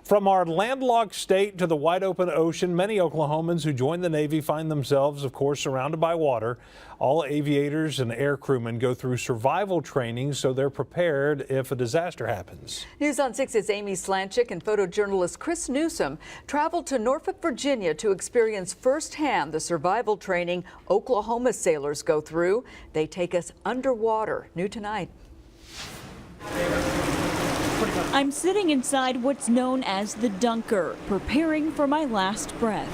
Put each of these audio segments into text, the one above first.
From our landlocked state to the wide open ocean, many Oklahomans who join the Navy find themselves, of course, surrounded by water. All aviators and air crewmen go through survival training so they're prepared if a disaster happens. News on 6's Amy Slanchik and photojournalist Chris Newsom traveled to Norfolk, Virginia to experience firsthand the survival training Oklahoma sailors go through. They take us underwater. New tonight. I'm sitting inside what's known as the dunker, preparing for my last breath.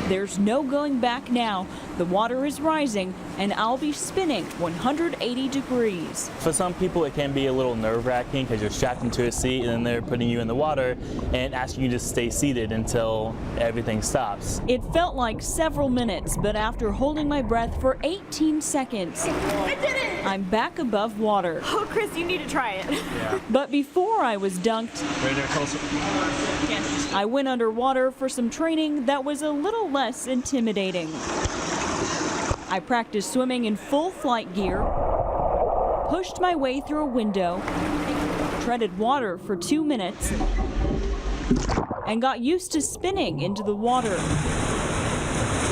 There's no going back now. The water is rising, and I'll be spinning 180 degrees. For some people, it can be a little nerve-wracking because you're strapped into a seat and then they're putting you in the water and asking you to stay seated until everything stops. It felt like several minutes, but after holding my breath for 18 seconds, I did it! I'm back above water. Oh, Chris, you need to try it. Yeah. But before I was dunked, Right there, closer. yes, I went underwater for some training that was a little less intimidating. I practiced swimming in full flight gear, pushed my way through a window, treaded water for 2 minutes, and got used to spinning into the water.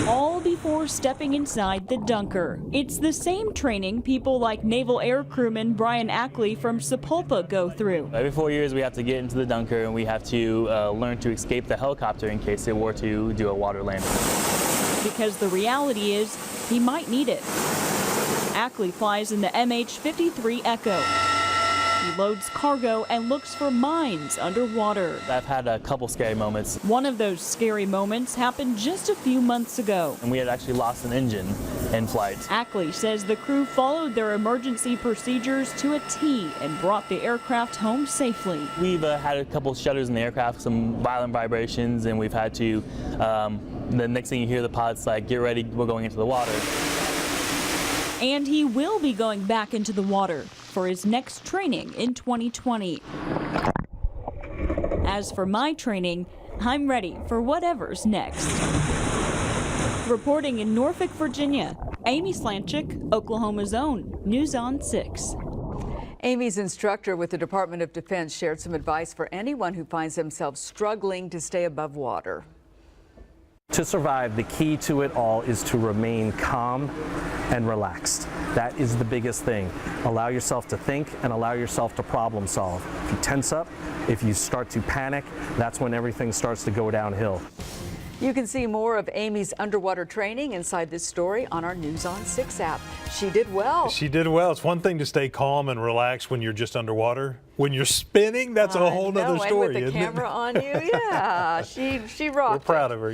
All before stepping inside the dunker. It's the same training people like Naval Air Crewman Brian Ackley from päppu go through. Every 4 years, we have to get into the dunker and we have to learn to escape the helicopter in case they were to do a water landing. Because the reality is, he might need it. Ackley flies in the MH-53 Echo. He loads cargo and looks for mines underwater. I've had a couple scary moments. One of those scary moments happened just a few months ago. And we had actually lost an engine in flight. Ackley says the crew followed their emergency procedures to a T and brought the aircraft home safely. We've had a couple shutters in the aircraft, some violent vibrations, and we've had to, the next thing you hear the pilot's like, get ready, we're going into the water. And he will be going back into the water for his next training in 2020. As for my training, I'm ready for whatever's next. Reporting in Norfolk, Virginia, Amy Slanchik, Oklahoma's own News on 6. Amy's instructor with the Department of Defense shared some advice for anyone who finds themselves struggling to stay above water. To survive, the key to it all is to remain calm and relaxed. That is the biggest thing. Allow yourself to think and allow yourself to problem solve. If you tense up, if you start to panic, that's when everything starts to go downhill. You can see more of Amy's underwater training inside this story on our News on 6 app. She did well. She did well. It's one thing to stay calm and relaxed when you're just underwater. When you're spinning, that's a whole other story, and with the isn't it? camera on you, yeah, she rocked. We're proud of her.